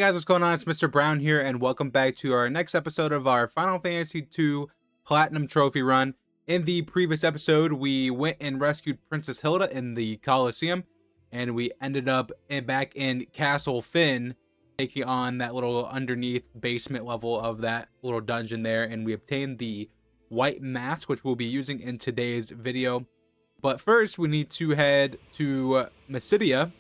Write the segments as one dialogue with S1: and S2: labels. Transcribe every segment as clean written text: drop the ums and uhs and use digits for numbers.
S1: Hey guys, what's going on? It's Mrbrown here, and welcome back to our next episode of our Final Fantasy II Platinum Trophy run. In the previous episode, we went and rescued Princess Hilda in the Colosseum, and we ended up back in Castle Finn, taking on that little underneath basement level of that little dungeon there, and we obtained the white mask, which we'll be using in today's video. But first, we need to head to Mysidia,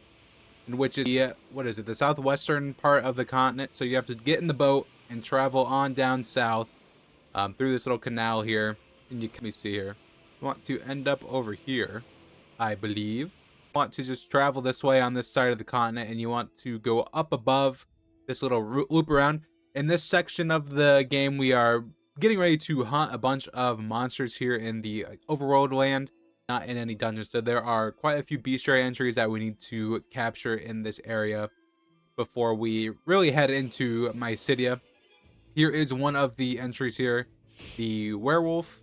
S1: which is the the southwestern part of the continent. So you have to get in the boat and travel on down south through this little canal here. And let me see here. You want to end up over here, I believe. You want to just travel this way on this side of the continent, and you want to go up above this little loop around. In this section of the game, we are getting ready to hunt a bunch of monsters here in the overworld land. Not in any dungeons. So there are quite a few bestiary entries that we need to capture in this area before we really head into Mysidia. Here is one of the entries here. The werewolf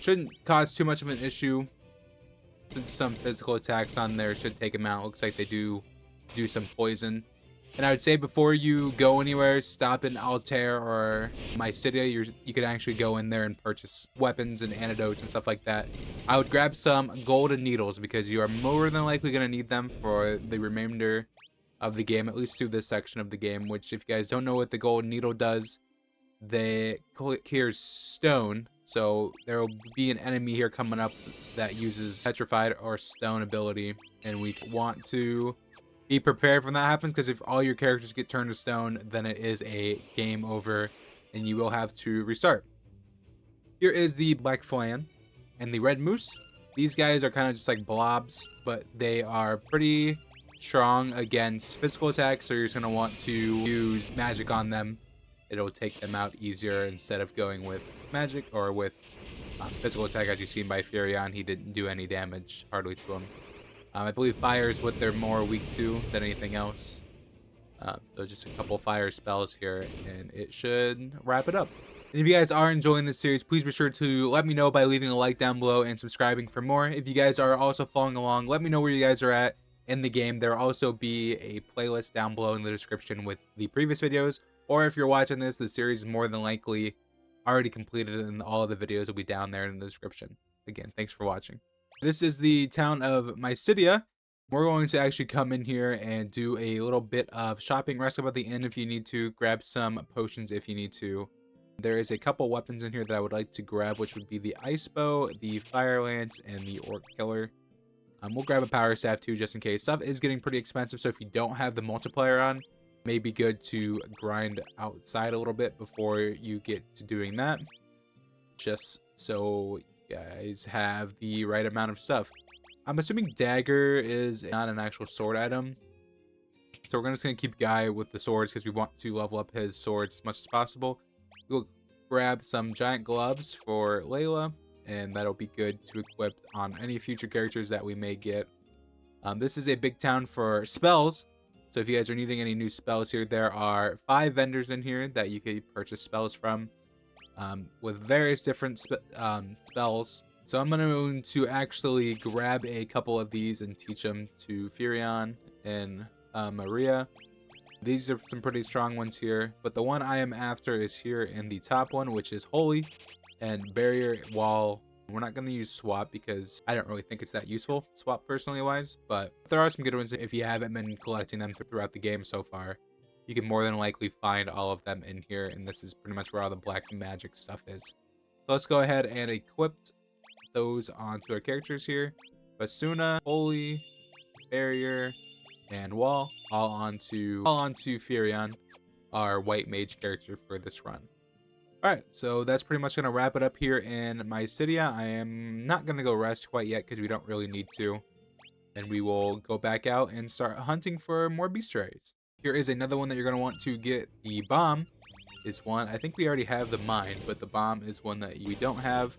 S1: shouldn't cause too much of an issue, since some physical attacks on there should take him out. Looks like they do some poison. And I would say before you go anywhere, stop in Altair or Mysidia, you could actually go in there and purchase weapons and antidotes and stuff like that. I would grab some golden needles because you are more than likely going to need them for the remainder of the game, at least through this section of the game, which if you guys don't know what the golden needle does, they clears stone. So there will be an enemy here coming up that uses petrified or stone ability, and we want to be prepared when that happens, because if all your characters get turned to stone, then it is a game over and you will have to restart. Here is the black flan and the red moose. These guys are kind of just like blobs, but they are pretty strong against physical attacks, so you're just going to want to use magic on them. It'll take them out easier instead of going with magic or with physical attack. As you've seen by Furion, he didn't do any damage hardly to him. I believe fire is what they're more weak to than anything else. So just a couple fire spells here, and it should wrap it up. And if you guys are enjoying this series, please be sure to let me know by leaving a like down below and subscribing for more. If you guys are also following along, let me know where you guys are at in the game. There will also be a playlist down below in the description with the previous videos. Or if you're watching this, the series is more than likely already completed, and all of the videos will be down there in the description. Again, thanks for watching. This is the town of Mysidia. We're going to actually come in here and do a little bit of shopping. Rest up at the inn if you need to. Grab some potions if you need to. There is a couple weapons in here that I would like to grab, which would be the ice bow, the fire lance, and the orc killer. We'll grab a power staff too, just in case. Stuff is getting pretty expensive, so if you don't have the multiplier on, it may be good to grind outside a little bit before you get to doing that, just so guys have the right amount of stuff. I'm assuming dagger is not an actual sword item, so we're just gonna keep Guy with the swords because we want to level up his swords as much as possible. We'll grab some giant gloves for Layla, and that'll be good to equip on any future characters that we may get. This is a big town for spells, so if you guys are needing any new spells here, there are 5 vendors in here that you can purchase spells from. With various different spells. So I'm going to actually grab a couple of these and teach them to Furion and Maria. These are some pretty strong ones here, but the one I am after is here in the top one, which is Holy and Barrier Wall. We're not going to use Swap because I don't really think it's that useful, Swap personally wise, but there are some good ones if you haven't been collecting them throughout the game so far. You can more than likely find all of them in here, and this is pretty much where all the black magic stuff is. So let's go ahead and equip those onto our characters here. Basuna, Holy, Barrier, and Wall, all onto Furion, our white mage character for this run. Alright, so that's pretty much going to wrap it up here in Mysidia. I am not going to go rest quite yet because we don't really need to. And we will go back out and start hunting for more bestiaries. Here is another one that you're going to want to get. The bomb is one. I think we already have the mine, but the bomb is one that we don't have.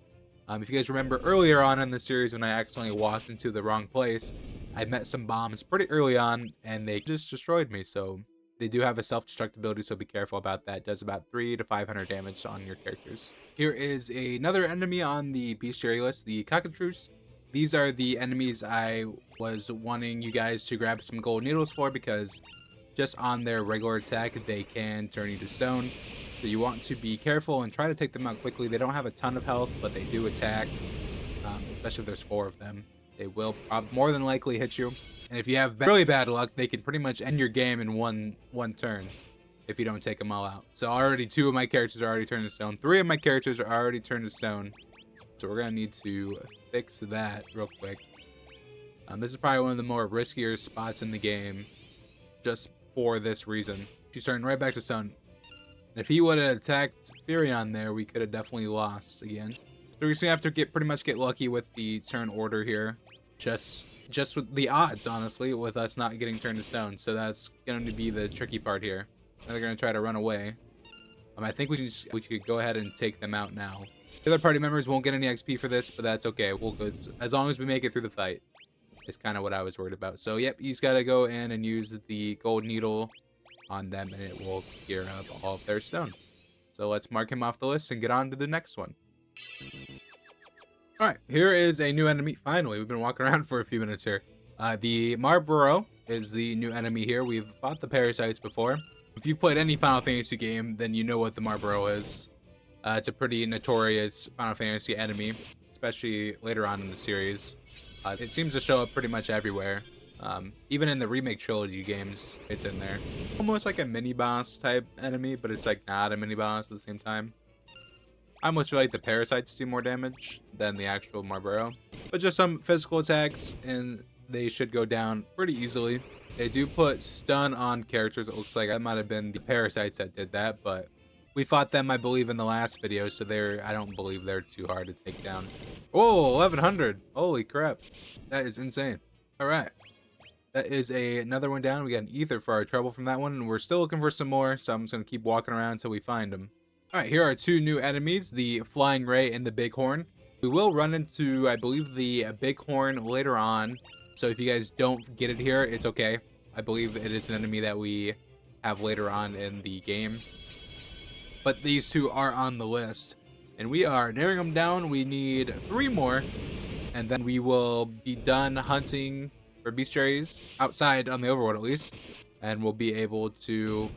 S1: If you guys remember earlier on in the series when I accidentally walked into the wrong place, I met some bombs pretty early on and they just destroyed me. So they do have a self-destruct ability, so be careful about that. It does about 300 to 500 damage on your characters. Here is another enemy on the bestiary list, the cockatrice. These are the enemies I was wanting you guys to grab some gold needles for, because just on their regular attack, they can turn you to stone. So you want to be careful and try to take them out quickly. They don't have a ton of health, but they do attack, especially if there's 4 of them. They will more than likely hit you. And if you have really bad luck, they can pretty much end your game in one turn if you don't take them all out. So already 2 of my characters are already turned to stone. 3 of my characters are already turned to stone. So we're going to need to fix that real quick. This is probably one of the more riskier spots in the game just for this reason. She's turning right back to stone. If he would have attacked Furion there, we could have definitely lost again. So we're just going to have to pretty much get lucky with the turn order here. Just with the odds, honestly, with us not getting turned to stone. So that's going to be the tricky part here. They're going to try to run away. I think we could go ahead and take them out now. The other party members won't get any XP for this, but that's okay. We'll go as long as we make it through the fight. It's kind of what I was worried about. So, yep, he's got to go in and use the gold needle on them, and it will clear up all of their stone. So let's mark him off the list and get on to the next one. All right, here is a new enemy. Finally, we've been walking around for a few minutes here. The Mrbrown is the new enemy here. We've fought the parasites before. If you've played any Final Fantasy game, then you know what the Mrbrown is. It's a pretty notorious Final Fantasy enemy, especially later on in the series. It seems to show up pretty much everywhere. Even in the remake trilogy games, it's in there. Almost like a mini-boss type enemy, but it's like not a mini-boss at the same time. I almost feel like the parasites do more damage than the actual Mrbrown. But just some physical attacks, and they should go down pretty easily. They do put stun on characters. It looks like that might have been the parasites that did that, but we fought them, I believe, in the last video, so I don't believe they're too hard to take down. Oh, 1100. Holy crap. That is insane. All right. That is another one down. We got an ether for our trouble from that one, and we're still looking for some more, so I'm just going to keep walking around until we find them. All right, here are 2 new enemies, the Flying Ray and the Bighorn. We will run into, I believe, the Bighorn later on, so if you guys don't get it here, it's okay. I believe it is an enemy that we have later on in the game. But these 2 are on the list, and we are narrowing them down. We need 3 more, and then we will be done hunting for bestiaries outside on the overworld at least, and we'll be able to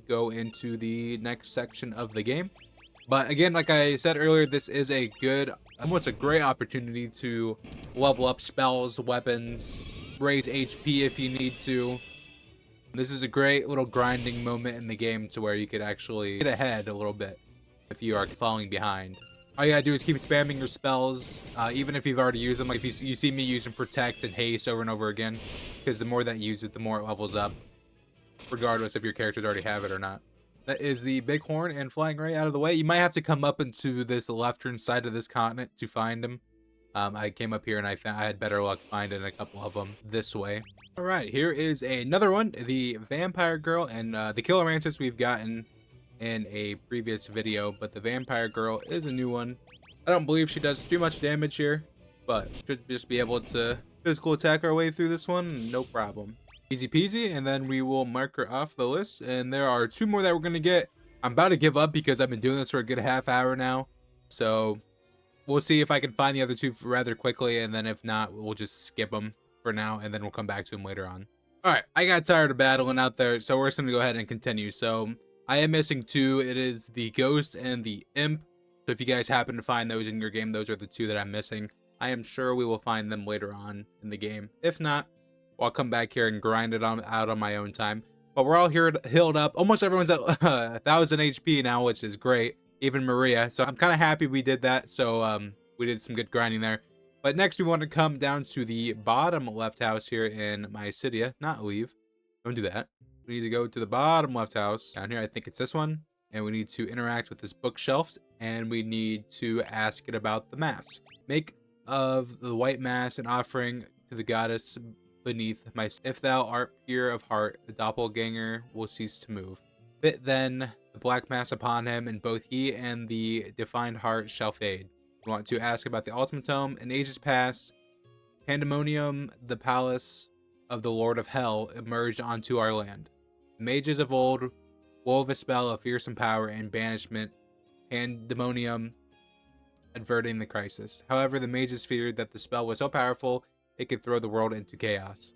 S1: go into the next section of the game. But again, like I said earlier, this is a good, almost a great opportunity to level up spells, weapons, raise HP if you need to. This is a great little grinding moment in the game to where you could actually get ahead a little bit if you are falling behind. All you gotta do is keep spamming your spells, even if you've already used them. Like if you see me using Protect and Haste over and over again, because the more that you use it, the more it levels up, regardless if your characters already have it or not. That is the Bighorn and Flying Ray out of the way. You might have to come up into this left-hand side of this continent to find them. I came up here and I had better luck finding a couple of them this way. All right, here is another one, the Vampire Girl, and the Killer Mantis we've gotten in a previous video, but the Vampire Girl is a new one. I don't believe she does too much damage here, but should just be able to physical attack our way through this one, no problem. Easy peasy, and then we will mark her off the list, and there are 2 more that we're going to get. I'm about to give up because I've been doing this for a good half hour now, so we'll see if I can find the other 2 rather quickly, and then if not, we'll just skip them for now, and then we'll come back to them later on. All right, I got tired of battling out there, so we're just going to go ahead and continue. So I am missing 2. It is the Ghost and the Imp. So if you guys happen to find those in your game, those are the 2 that I'm missing. I am sure we will find them later on in the game. If not, I'll come back here and grind it out on my own time. But we're all here healed up. Almost everyone's at 1,000 HP now, which is great. Even Maria. So I'm kind of happy we did that. So we did some good grinding there. But next we want to come down to the bottom left house here in Mysidia. Not leave. Don't do that. We need to go to the bottom left house. Down here, I think it's this one. And we need to interact with this bookshelf. And we need to ask it about the mask. Make of the white mask an offering to the goddess beneath my. If thou art pure of heart, the doppelganger will cease to move. Fit then the black mask upon him, and both he and the defined heart shall fade. We want to ask about the ultimatum. In ages past, Pandemonium, the palace of the Lord of Hell, emerged onto our land. The mages of old wove a spell of fearsome power and banishment, Pandemonium averting the crisis. However, the mages feared that the spell was so powerful it could throw the world into chaos.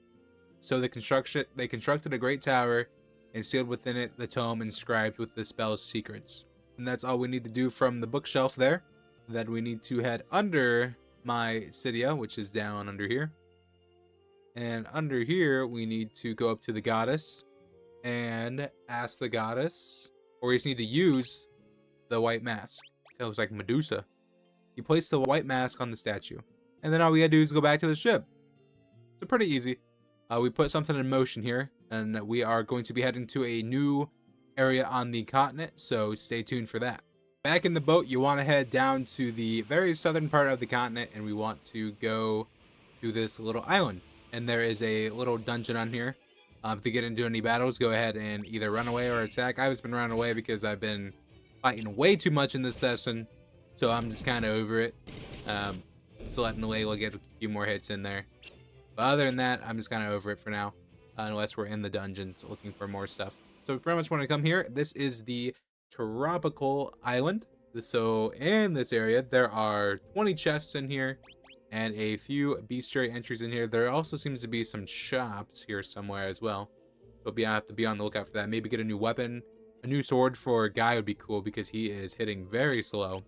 S1: So they constructed a great tower and sealed within it the tome inscribed with the spell's secrets. And that's all we need to do from the bookshelf there. Then we need to head under my Cydia, which is down under here. And under here, we need to go up to the goddess and ask the goddess, or we just need to use the white mask. It looks like Medusa. You place the white mask on the statue, and then all we gotta do is go back to the ship. So pretty easy. We put something in motion here, and we are going to be heading to a new area on the continent, so stay tuned for that. Back in the boat, you want to head down to the very southern part of the continent, and we want to go to this little island. And there is a little dungeon on here. If you get into any battles, go ahead and either run away or attack. I've just been running away because I've been fighting way too much in this session, so I'm just kind of over it. Just letting away, we'll get a few more hits in there. But other than that, I'm just kind of over it for now, unless we're in the dungeons looking for more stuff. So we pretty much want to come here. This is the tropical island. So in this area, there are 20 chests in here and a few bestiary entries in here. There also seems to be some shops here somewhere as well. So I have to be on the lookout for that. Maybe get a new weapon. A new sword for Guy would be cool because he is hitting very slow.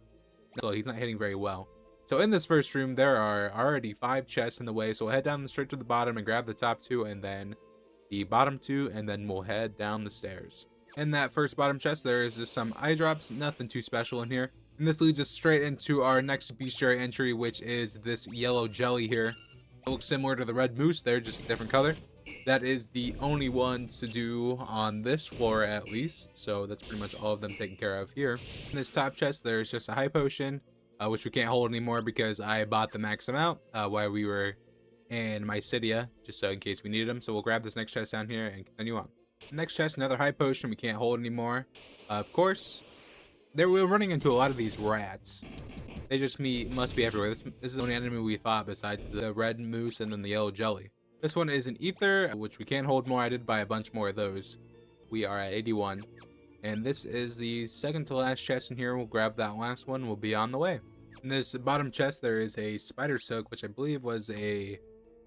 S1: So he's not hitting very well. So in this first room, there are already 5 chests in the way. So we'll head down straight to the bottom and grab the top 2 and then the bottom 2, and then we'll head down the stairs. In that first bottom chest, there is just some eye drops, nothing too special in here. And this leads us straight into our next bestiary entry, which is this yellow jelly here. It looks similar to the red moose, they're just a different color. That is the only one to do on this floor at least, so that's pretty much all of them taken care of here. In this top chest, there's just a high potion, which we can't hold anymore because I bought the max amount while we were in my Cydia, just so in case we needed them. So we'll grab this next chest down here and continue on. Next chest, another high potion we can't hold anymore. Of course, we're running into a lot of these rats. They just must be everywhere. This is the only enemy we fought besides the red moose and then the yellow jelly. This one is an ether, which we can't hold more. I did buy a bunch more of those. We are at 81. And this is the second to last chest in here. We'll grab that last one. We'll be on the way. In this bottom chest, there is a spider silk, which I believe was a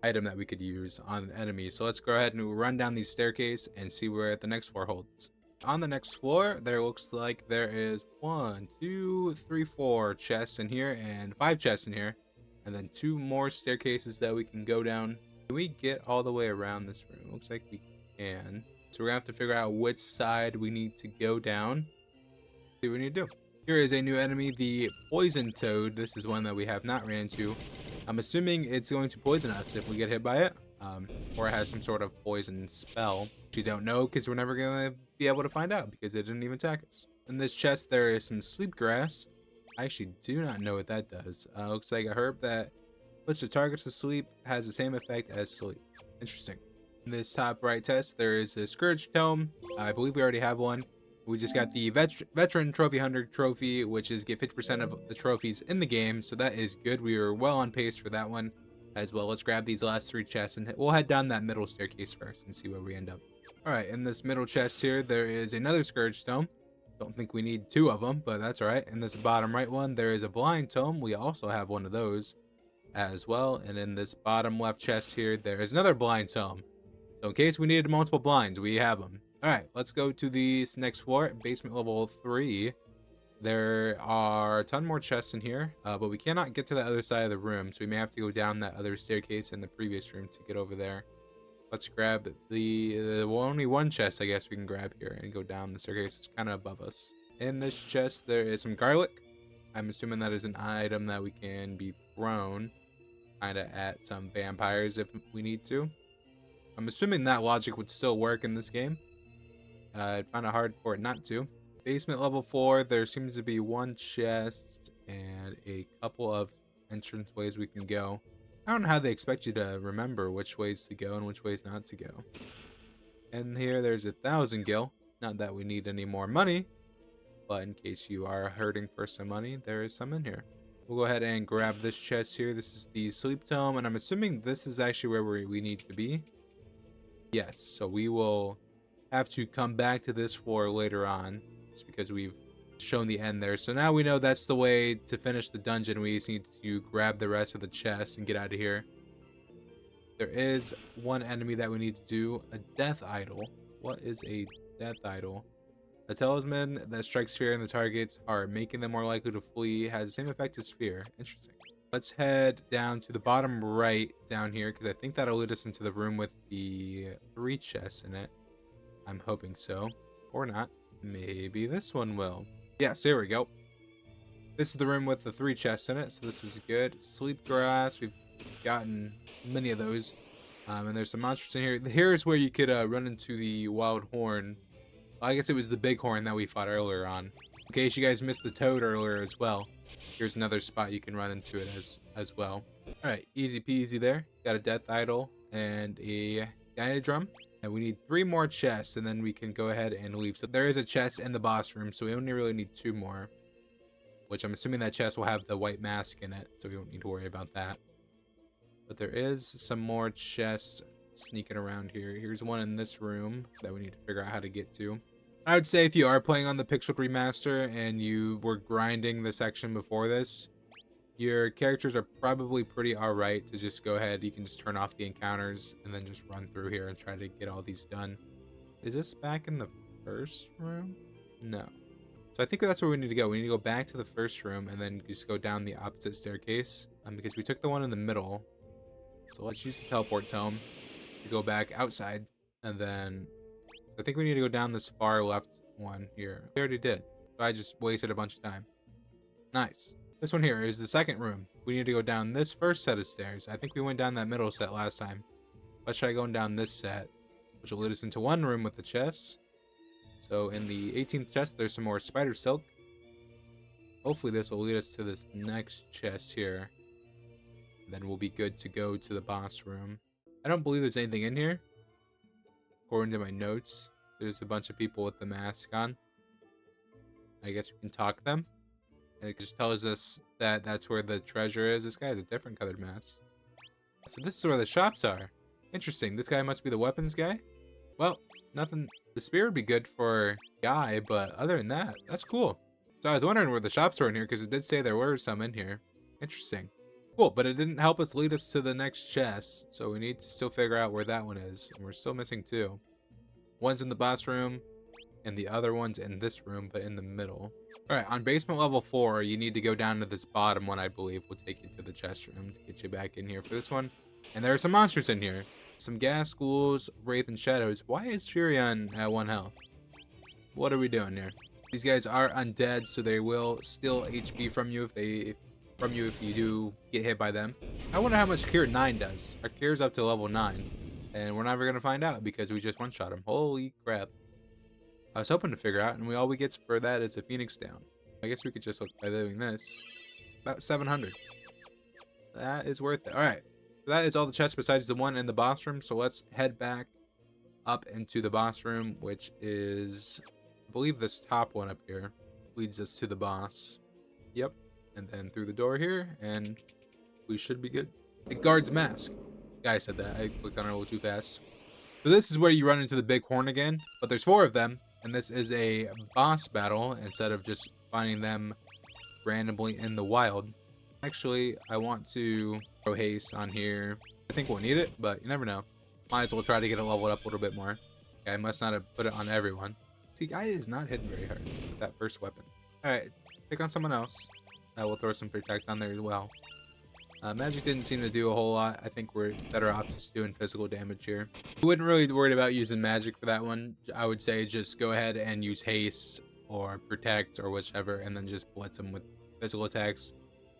S1: item that we could use on enemies. So let's go ahead and run down these staircase and see where the next floor holds. On the next floor, there looks like there is 1, 2, 3, 4 chests in here and 5 chests in here, and then 2 more staircases that we can go down. Can we get all the way around this room? Looks like we can. So we're gonna have to figure out which side we need to go down. See what we need to do. Here is a new enemy, the poison toad. This is one that we have not ran into. I'm assuming it's going to poison us if we get hit by it, or it has some sort of poison spell. Which we don't know because we're never gonna be able to find out because it didn't even attack us. In this chest, there is some sleep grass. I actually do not know what that does. Looks like a herb that puts the target to sleep, has the same effect as sleep. Interesting. In this top right chest, there is a Scourge Tome. I believe we already have one. We just got the Veteran Trophy Hunter trophy, which is get 50% of the trophies in the game, so that is good. We are well on pace for that one as well. Let's grab these last 3 chests, and we'll head down that middle staircase first and see where we end up. Alright, in this middle chest here, there is another Scourge Tome. Don't think we need 2 of them, but that's alright. In this bottom right one, there is a Blind Tome. We also have one of those as well. And in this bottom left chest here, there is another Blind Tome. So in case we needed multiple blinds, we have them. Alright, let's go to this next floor, basement level 3. There are a ton more chests in here, but we cannot get to the other side of the room, so we may have to go down that other staircase in the previous room to get over there. Let's grab the only one chest I guess we can grab here and go down the staircase. It's kind of above us. In this chest, there is some garlic. I'm assuming that is an item that we can be thrown kind of at some vampires if we need to. I'm assuming that logic would still work in this game. I'd find it hard for it not to. Basement level 4, there seems to be 1 chest and a couple of entrance ways we can go. I don't know how they expect you to remember which ways to go and which ways not to go. And here there's 1,000 gil. Not that we need any more money, but in case you are hurting for some money, there is some in here. We'll go ahead and grab this chest here. This is the sleep tome, and I'm assuming this is actually where we need to be. Yes, so we will have to come back to this floor later on. It's because we've shown the end there. So now we know that's the way to finish the dungeon. We just need to grab the rest of the chest and get out of here. There is one enemy that we need to do, a death idol. What is a death idol? A talisman that strikes fear in the target's heart, making them more likely to flee, has the same effect as fear. Interesting. Let's head down to the bottom right down here, because I think that'll lead us into the room with the 3 chests in it. I'm hoping so. Or not. Maybe this one will. Yes, there we go. This is the room with the 3 chests in it, so this is good. Sleep grass, we've gotten many of those. And there's some monsters in here. Here's where you could run into the wild horn. I guess it was the big horn that we fought earlier on. In case you guys missed the toad earlier as well, here's another spot you can run into it as well. Alright, easy peasy there. Got a death idol and a guided drum. And we need 3 more chests, and then we can go ahead and leave. So there is a chest in the boss room, so we only really need 2 more. Which I'm assuming that chest will have the white mask in it, so we don't need to worry about that. But there is some more chests sneaking around here. Here's one in this room that we need to figure out how to get to. I would say if you are playing on the Pixel Remaster and you were grinding the section before this, your characters are probably pretty alright to just go ahead. You can just turn off the encounters and then just run through here and try to get all these done. Is this back in the first room? No. So I think that's where we need to go. We need to go back to the first room and then just go down the opposite staircase. Because we took the one in the middle. So let's use the teleport tome to go back outside. And then I think we need to go down this far left one here. We already did. So I just wasted a bunch of time. Nice. This one here is the second room. We need to go down this first set of stairs. I think we went down that middle set last time. Let's try going down this set, which will lead us into one room with the chests. So in the 18th chest, there's some more spider silk. Hopefully this will lead us to this next chest here. Then we'll be good to go to the boss room. I don't believe there's anything in here. According to my notes, there's a bunch of people with the mask on. I guess we can talk to them. And it just tells us that that's where the treasure is. This guy has a different colored mask. So this is where the shops are. Interesting. This guy must be the weapons guy. Well, nothing. The spear would be good for guy, but other than that, that's cool. So I was wondering where the shops were in here because it did say there were some in here. Interesting. Cool, but it didn't help us lead us to the next chest, so we need to still figure out where that one is, and we're still missing 2. One's in the boss room, and the other one's in this room, but in the middle. Alright, on basement level 4, you need to go down to this bottom one, I believe, will take you to the chest room to get you back in here for this one. And there are some monsters in here. Some gas ghouls, wraith, and shadows. Why is Furion at 1 health? What are we doing here? These guys are undead, so they will steal HP from you if you do get hit by them. I wonder how much Cure 9 does. Our Cure's up to level 9, and we're never gonna find out because we just one-shot him. Holy crap. I was hoping to figure out, and all we get for that is a Phoenix down. I guess we could just look by doing this. About 700. That is worth it. Alright. So that is all the chests besides the one in the boss room, so let's head back up into the boss room, which is, I believe this top one up here leads us to the boss. Yep. And then through the door here, and we should be good. The guard's mask. Yeah, I said that. I clicked on it a little too fast. So this is where you run into the big horn again, but there's 4 of them, and this is a boss battle instead of just finding them randomly in the wild. Actually, I want to throw haste on here. I think we'll need it, but you never know. Might as well try to get it leveled up a little bit more. Okay, I must not have put it on everyone. See, guy is not hitting very hard with that first weapon. Alright, pick on someone else. We'll throw some protect on there as well. Magic didn't seem to do a whole lot. I think we're better off just doing physical damage here. I wouldn't really worry about using magic for that one. I would say just go ahead and use haste or protect or whichever, and then just blitz them with physical attacks.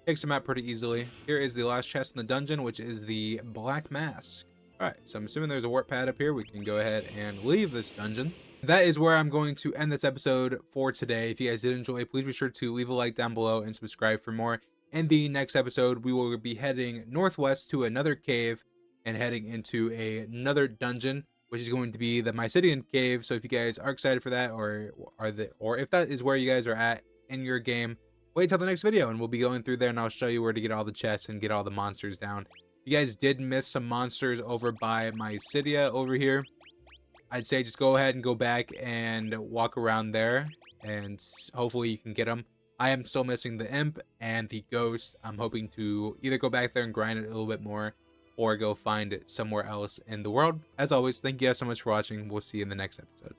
S1: Takes them out pretty easily. Here is the last chest in the dungeon, which is the black mask. Alright, so I'm assuming there's a warp pad up here. We can go ahead and leave this dungeon. That is where I'm going to end this episode for today. If you guys did enjoy, please be sure to leave a like down below and subscribe for more. In the next episode, we will be heading northwest to another cave and heading into another dungeon, which is going to be the Mysidian cave. So if you guys are excited for that, or if that is where you guys are at in your game, wait till the next video and we'll be going through there and I'll show you where to get all the chests and get all the monsters down. If you guys did miss some monsters over by Mysidia over here, I'd say just go ahead and go back and walk around there and hopefully you can get them. I am still missing the imp and the ghost. I'm hoping to either go back there and grind it a little bit more or go find it somewhere else in the world. As always, thank you guys so much for watching. We'll see you in the next episode.